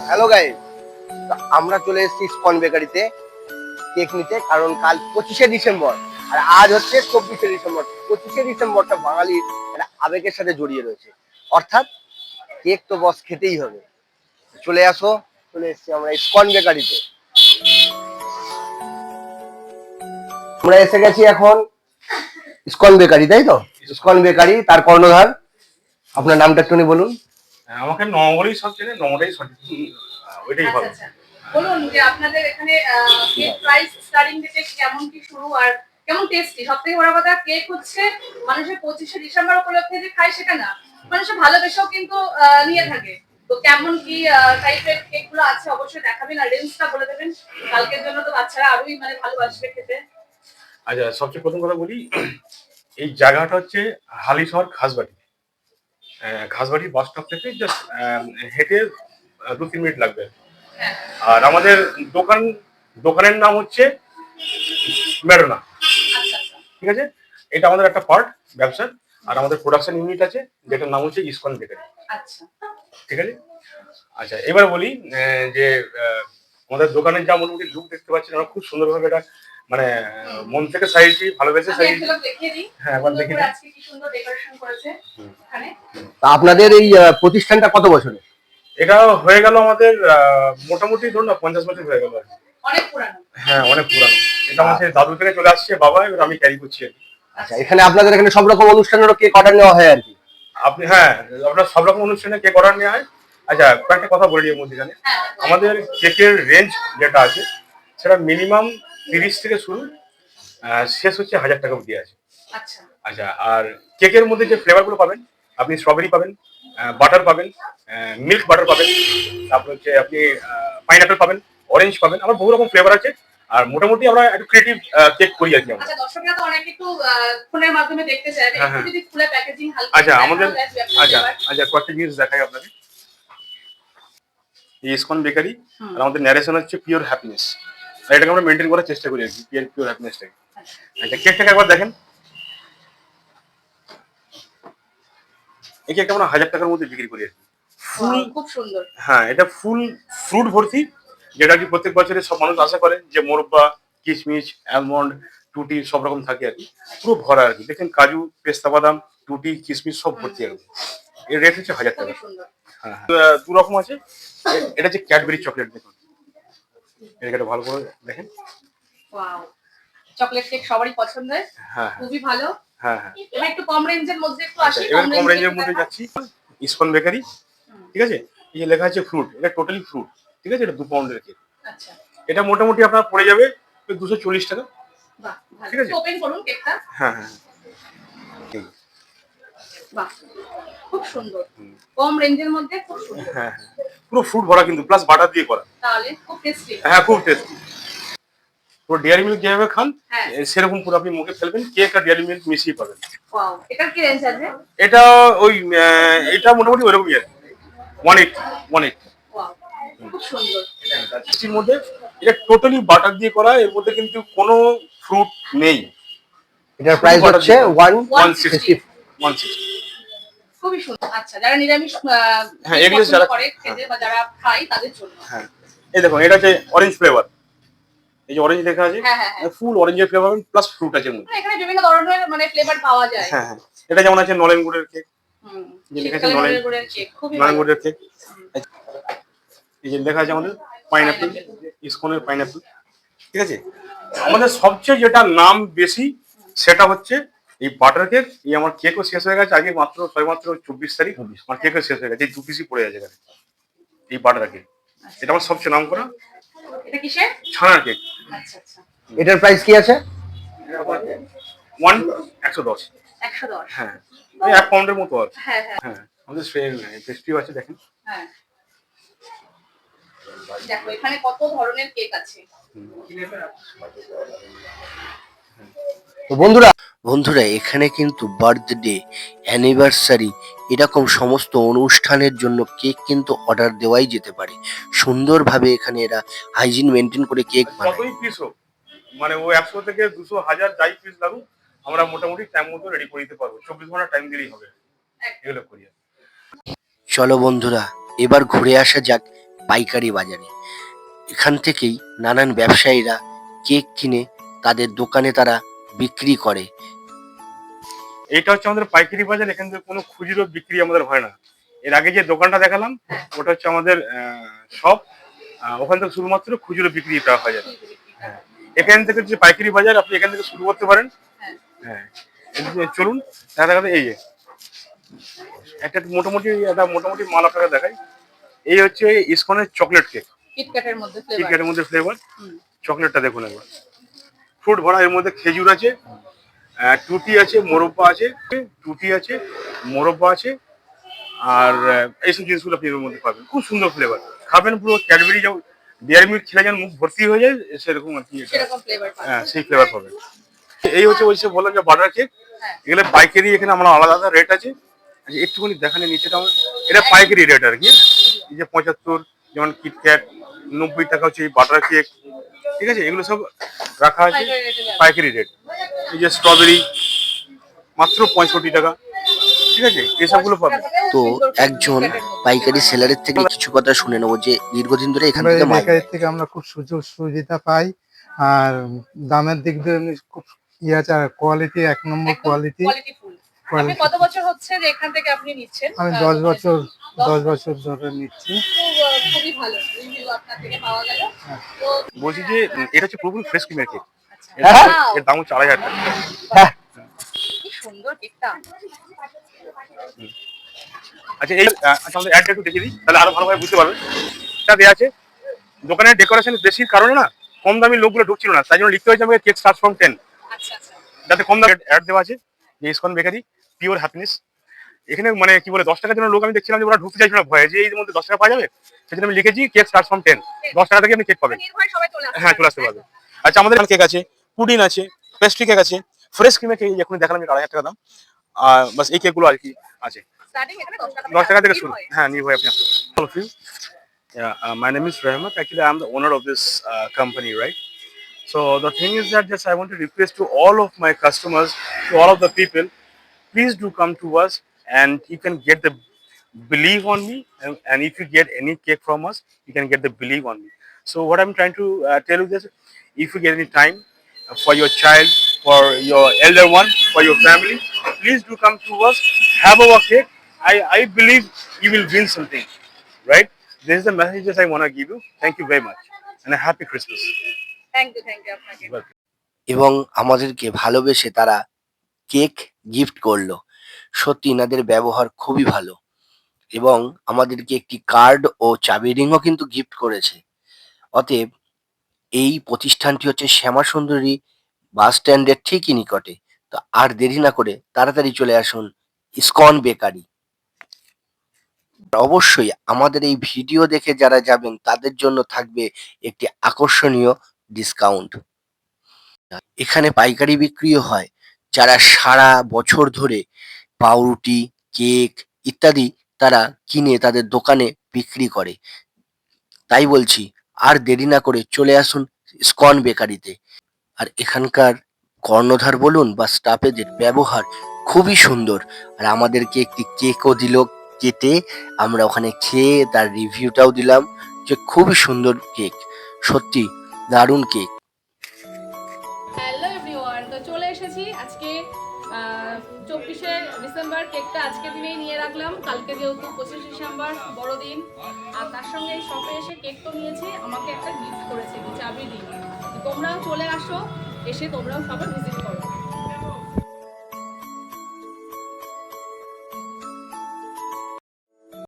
Hello guys, আমরা চলে এসেছি স্কন বেকারিতে কেক নিতে, কারণ কাল 25শে ডিসেম্বর আর আজ হচ্ছে 24শে ডিসেম্বর। 25শে ডিসেম্বরটা বাঙালির একটা আবেগের সাথে জড়িয়ে রয়েছে, অর্থাৎ কেক তো বস খেতেই হবে। চলে আসো, চলে এসেছি আমরা স্কন বেকারিতে। আমরা এসে গেছি এখন স্কন বেকারি, তাই তো? স্কন বেকারি, তার কর্ণধার আপনার নামটা একটু বলুন। আমাকে নবরই সব চেনে, নবটাই সঠিক, ওইটাই ভালো। আচ্ছা, বলুন যে আপনাদের এখানে কেক প্রাইস স্টার্টিং থেকে কেমন কি শুরু আর কেমন টেস্টি? সবথেকে বড় কথা, কেক হচ্ছে মানুষের 25শে ডিসেম্বর উপলক্ষে যে খায় সেটা না, মানুষের ভালোবেসেও কিন্তু নিয়ে থাকে। তো কেমন কি টাইপের কেক গুলো আছে অবশ্যই দেখাবেন আর রেঞ্জটা বলে দেবেন। কালকের জন্য তো বাচ্চারা আরোই মানে ভালোবাসবে খেতে। আচ্ছা, সবচেয়ে প্রথম কথা বলি, এই জায়গাটা হচ্ছে হালিশহর খাসবাড়ি। খাসবাড়ি বাস স্টপ থেকে জাস্ট হেঁটে 2-3 মিনিট লাগবে। হ্যাঁ, আর আমাদের দোকানের নাম হচ্ছে ম্যাডোনা। আচ্ছা আচ্ছা ঠিক আছে, এটা আমাদের একটা পার্ট ব্যবসার। আর আমাদের প্রোডাকশন ইউনিট আছে, যেটার নাম হচ্ছে ইসকন বেকারি। আচ্ছা। ঠিক আছে। আচ্ছা, এবার বলি যে আমাদের দোকানের যা মোটামুটি লুক দেখতে পাচ্ছেন, আমরা খুব সুন্দরভাবে এটা মানে মন থেকে সাজিয়েছি, ভালোবেসে আমি সাজিয়েছি। একদম দেখিয়ে দিই। হ্যাঁ, একবার দেখে সুন্দর করে নিন। আজকে কি সুন্দর ডেকোরেশন করেছে এখানে। তা আপনাদের এই প্রতিষ্ঠানটা কত বছরের? এটা হয়ে গেল আমাদের মোটামুটি ধরুন না 50 বছর হয়ে গেল আর কি। অনেক পুরানো। হ্যাঁ, অনেক পুরানো। এটা আমার সেই দাদু থেকে চলে আসছে, বাবা, এবার আমি ক্যারি করছি আর কি। আচ্ছা, এখানে আপনাদের এখানে সব রকম অনুষ্ঠানেরও কেক অর্ডার নেওয়া হয় আর কি? আপনি, হ্যাঁ, আপনার সব রকম অনুষ্ঠানে কেক অর্ডার নেওয়া হয়। আচ্ছা, কয়েকটা কথা বলে নিই মধ্যখানে। হ্যাঁ, আমাদের কেকের রেঞ্জ যেটা আছে, সেটা মিনিমাম 30 থেকে শুরু, শেষ হচ্ছে 1000 টাকা অব্দি আছে। আচ্ছা আচ্ছা, আর কেকের মধ্যে যে ফ্লেভারগুলো পাবেন, আপনি স্ট্রবেরি পাবেন, বাটার পাবেন, মিল্ক বাটার পাবেন, তারপর হচ্ছে আপনি পাইনাপেল পাবেন, অরেঞ্জ পাবেন। আমার বহু রকম ফ্লেভার আছে। আর মোটামুটি আমরা একটু ক্রিয়েটিভ কেক করি আর কি আমরা। আচ্ছা, দর্শকরা তো অনেক একটু ফোনের মাধ্যমে দেখতে চায়, হ্যাঁ, একটু হ্যাঁ। যদি খুলে প্যাকেজিং হালকা আচ্ছা, দেখানো আমাদের যায়, ব্যবসার আচ্ছা ব্যাপার। আচ্ছা কয়েকটা জিনিস দেখাই আপনাকে। এই ইসকন বেকারি, হুম। আর আমাদের ন্যারেশন হচ্ছে পিওর হ্যাপিনেস। আর এটাকে আমরা মেনটেন করার চেষ্টা করি আর কি, পিওর হ্যাপিনেসটাকে। আচ্ছা, কেকটাকে একবার দেখেন। এই কেকটা আমরা 1000 টাকার মধ্যে বিক্রি করি আর কি। ফুল, খুব সুন্দর। হ্যাঁ, এটা ফুল ফ্রুট ভর্তি, যেটা কি প্রত্যেক বছরে সব মানুষ আশা করে যে মোরব্বা, কিশমিশ, অ্যালমন্ড, টুটি সব রকম থাকে আর কি। পুরো ভরা আর কি। দেখেন কাজু, পেস্তা বাদাম, টুটি, কিশমিশ সব ভর্তি আর কি। এর রেট হচ্ছে 1000 টাকা। খুবই সুন্দর। হ্যাঁ, দু রকম আছে। এটা হচ্ছে ক্যাডবেরি চকলেট, দেখুন এটা ভালো করে দেখেন। ওয়াও, চকলেট কেক সবারই পছন্দের। হ্যাঁ, খুবই ভালো। হ্যাঁ, হ্যাঁ। এবার একটু কম রেঞ্জের মধ্যে একটু আচ্ছা, আসি, এবার কম range রেঞ্জের একটু মধ্যে দেখান। যাচ্ছি। ইসকন বেকারি, ঠিক আছে। এই যে লেখা আছে ফ্রুট, এটা টোটালি ফ্রুট, ঠিক আছে। এটা 2 পাউন্ডের কেক। আচ্ছা, এটা মোটামুটি আপনার পড়ে যাবে ওই 240 টাকা। বাহ, ভালো। ঠিক আছে। ওপেন করুন কেকটা। হ্যাঁ, হ্যাঁ, ঠিক। বাহ, খুব সুন্দর। কম রেঞ্জের মধ্যে খুব সুন্দর। হ্যাঁ, হ্যাঁ, পুরো ফ্রুট ভরা কিন্তু, প্লাস বাটার দিয়ে করা। তাহলে খুব টেস্টি। হ্যাঁ, খুব টেস্টি। পুরো ডেয়ারি মিল্ক যেভাবে খান, হ্যাঁ। সেরকম পুরো আপনি মুখে ফেলবেন, কেক আর ডেয়ারি মিল্ক মিশিয়ে পাবেন। ওয়াও, এটার কি রেঞ্জ আছে? এটা ওই এটা মোটামুটি ওইরকমই আর 180 180 ওয়াও, খুব সুন্দর। এর মধ্যে। এটা টোটালি বাটার দিয়ে করা, এর মধ্যে কিন্তু কোনো ফ্রুট নেই। এটার প্রাইস হচ্ছে 160 160। খুবই সুন্দর। আচ্ছা, যারা নিরামিষ হ্যাঁ, কেক এগুলো পছন্দ যারা, করে খেতে বা যারা খায় তাদের জন্য। হ্যাঁ, এই দেখুন, এটা হচ্ছে অরেঞ্জ ফ্লেভার। এই যে অরেঞ্জ লেখা আছে, হ্যাঁ, হ্যাঁ, হ্যাঁ। ফুল অরেঞ্জের ফ্লেভার প্লাস ফ্রুট আছে এর মধ্যে। মানে এখানে বিভিন্ন ধরনের মানে ফ্লেভার পাওয়া যায়। হ্যাঁ, হ্যাঁ। এটা যেমন আছে নলেন গুড়ের কেক, হুম, যে লেখা আছে শীতকালে নলেন নলেন গুড়ের কেক খুবই নলেন ভালো। গুড়ের কেক। এই যে লেখা আছে আমাদের পাইনাপেল, ইসকনের পাইনাপেল। ঠিক আছে। আমাদের সবচেয়ে যেটা নাম বেশি, সেটা হচ্ছে এই বাটার কেক। এই আমার কেকও শেষ হয়ে গেছে আজকে, সবেমাত্র 24 তারিখ আমার কেকও শেষ হয়ে গেছে। এই 2 পিসই পড়ে আছে এখানে, এই বাটার কেক। এটা আমার সবচেয়ে নাম করা এটা কিসের? ছানার কেক। আচ্ছা আচ্ছা, এটার প্রাইস কি আছে? 110। 110। হ্যাঁ, ওই 1 পাউন্ডের মতো আর কি। হ্যাঁ হ্যাঁ হ্যাঁ, আমাদের পেস্ট্রিও আছে, দেখেন। হ্যাঁ, দেখো এখানে কত ধরনের কেক আছে। তো বন্ধুরা এখানে কিন্তু বার্থডে, অ্যানিভার্সারি এরকম সমস্ত অনুষ্ঠানের জন্য কেক কিন্তু অর্ডার দেওয়াই যেতে পারে। সুন্দরভাবে এখানে এরা হাইজিন মেনটেন করে কেক বানায়। যতই পিস হোক, মানে ও 100 থেকে 200 1000 যাই পিস লাগুক, আমরা মোটামুটি টাইম মতো রেডি করে দিতে পারবো। 24 ঘন্টা টাইম দিলেই হবে, এগুলো করি। চলো বন্ধুরা, এবার ঘুরে আসা যাক পাইকারি বাজারে। এখান থেকেই নানান ব্যবসায়ীরা কেক কিনে তাদের দোকানে তারা বিক্রি করে। এইটা হচ্ছে আমাদের পাইকারি বাজার, এখান থেকে কোনো খুচরো বিক্রি আমাদের হয় না। এর আগে যে দোকানটা দেখালাম ওটা হচ্ছে আমাদের শপ, ওখান থেকে শুধুমাত্র খুচরো বিক্রিটা হয় যায়। হ্যাঁ, এখান থেকে যে পাইকারি বাজার আপনি এখান থেকে শুরু করতে পারেন। হ্যাঁ, চলুন দেখা দেখা এই যে একটা মোটামুটি মাল আপনাকে দেখাই। এই হচ্ছে ইসকনের চকলেট কেক, কিটক্যাটের মধ্যে ফ্লেভার। চকলেটটা দেখুন একবার, ফ্রুট ভরা, এর মধ্যে খেজুর আছে, টুটি আছে, মোরব্বা আছে, আর এইসব জিনিসগুলো আপনি এর মধ্যে পাবেন। খুব সুন্দর ফ্লেভার, খাবেন পুরো ক্যাডবেরি যেমন ডেয়ারি মিল্ক খেলে যেন মুখ ভর্তি হয়ে যায় সেরকম আর কি। হ্যাঁ, সেই ফ্লেভার পাবেন। এই হচ্ছে ওই সে বললাম যে বাটার কেক, এগুলো পাইকারি, এখানে আমরা আলাদা আলাদা রেট আছে। আচ্ছা একটুখানি দেখানে নিচেটা এটা পাইকারি রেট আর কি। এই যে 75 যেমন কিটক্যাট, 90 টাকা হচ্ছে এই বাটার কেক, ঠিক আছে, এগুলো সব রাখা আছে পাইকারি রেট। এই যে স্ট্রবেরি মাত্র 65 টাকা, ঠিক আছে, এসবগুলো পাবেন। তো একজন পাইকারি সেলারের থেকে কিছু কথা শুনে নেবো যে দীর্ঘদিন ধরে এখান আমরা থেকে এই মাল বেকারির থেকে আমরা খুব সুযোগ সুবিধা পাই, আর দামের দিক দিয়ে এমনি খুব ইয়ে আছে, আর কোয়ালিটি 1 নম্বর কোয়ালিটি। আপনি কত বছর হচ্ছে যে এখান থেকে আপনি নিচ্ছেন? আমি 10 বছর ধরে নিচ্ছি। খুবই ভালো রিভিউ আপনার থেকে পাওয়া গেল। তো বলছি যে এটা হচ্ছে পুরোপুরি ফ্রেশ ক্রিমের কেক, Wow! এর দাম 4000 টাকা। কি সুন্দর কেকটা। আচ্ছা এই আচ্ছা আমাদের অ্যাডটা একটু দেখিয়ে দিই, তাহলে আরো ভালোভাবে বুঝতে পারবেন। এটা দেওয়া আছে দোকানের ডেকোরেশন বেশির কারণে না কম দামি লোকগুলো ঢুকছিল না, তাই জন্য লিখতে হয়েছে আমাকে কেক স্টার্ট ফ্রম 10, আচ্ছা আচ্ছা। যাতে কম দামে। অ্যাড দেওয়া আছে যে ইসকন বেকারি পিওর হ্যাপিনেস। এখানে মানে কি বলে 10 টাকার জন্য লোক আমি দেখছিলাম যে ওরা ঢুকতে চাইছিল না ভয়ে, যে এর মধ্যে 10 টাকা পাওয়া যাবে, সেজন্য আমি লিখেছি কেক স্টার্ট ফ্রম 10, 10 টাকা থেকে আপনি কেক পাবেন। নির্ভয় সবাই চলে আসবে। হ্যাঁ, চলে আসতে পারবে। আচ্ছা আমাদের কেক আছে, পুডিং আছে, পেস্ট্রি কেক আছে, ফ্রেশ ক্রিমের কেক এখন দেখালাম 4000 টাকা দাম। বাস এই কেকগুলো আর কি আছে। স্টার্টিং এখানে 10 টাকা 10 টাকা থেকে শুরু। হ্যাঁ, নির্ভয় আপনি আসতে পারেন। All of you. Yeah, my name is Rahmat. Actually, I'm the owner of this company, right? So the thing is that just I want to request to all of my customers, to all of the people, please do come to us, and you can get the believe on me. And if you get any cake from us, you can get the believe on me. So what I'm trying to tell you is, if you get any time for your child, for your elder one, for your family, please do come to us. Have our cake. I believe you will win something, right? This is the message that I want to give you. Thank you very much, and a happy Christmas. Thank you আপনাকে। Welcome. এবং আমাদেরকে ভালোবেসে তারা cake gift করলো। সত্যি এনাদের ব্যবহার খুবই ভালো, এবং আমাদেরকে একটি কার্ড ও চাবি রিংও কিন্তু গিফট করেছে। অতএব এই প্রতিষ্ঠানটি হচ্ছে শ্যামা সুন্দরী বাস স্ট্যান্ডের ঠিকই নিকটে। তো আর দেরি না করে তাড়াতাড়ি চলে আসুন ইসকন বেকারি। অবশ্যই আমাদের এই ভিডিও দেখে যারা যাবেন তাদের জন্য থাকবে একটি আকর্ষণীয় ডিসকাউন্ট। এখানে পাইকারি বিক্রিও হয়। যারা সারা বছর ধরে পাউরুটি, কেক ইত্যাদি তারা কিনে তাদের দোকানে বিক্রি করে। তাই বলছি আর দেরি না করে চলে আসুন ইসকন বেকারিতে। আর এখানকার কর্ণধার বলুন বা স্টাফেদের ব্যবহার খুবই সুন্দর। আর আমাদেরকে একটি কেকও দিল কেটে, আমরা ওখানে খেয়ে তার রিভিউটাও দিলাম যে খুবই সুন্দর কেক, সত্যি দারুণ কেক। হ্যালো এভরিওয়ান, তো চলে এসেছি আজকে 24শে ডিসেম্বর। কেকটা আজকে দিনেই নিয়ে রাখলাম, কালকে যেহেতু 25 ডিসেম্বর বড়দিন। আর তার সঙ্গে এই শপে এসে কেক তো নিয়েছি, আমাকে একটা গিফট করেছে চাবি দিয়ে। তোমরাও চলে আসো, এসে তোমরাও সবাই ভিজিট করো।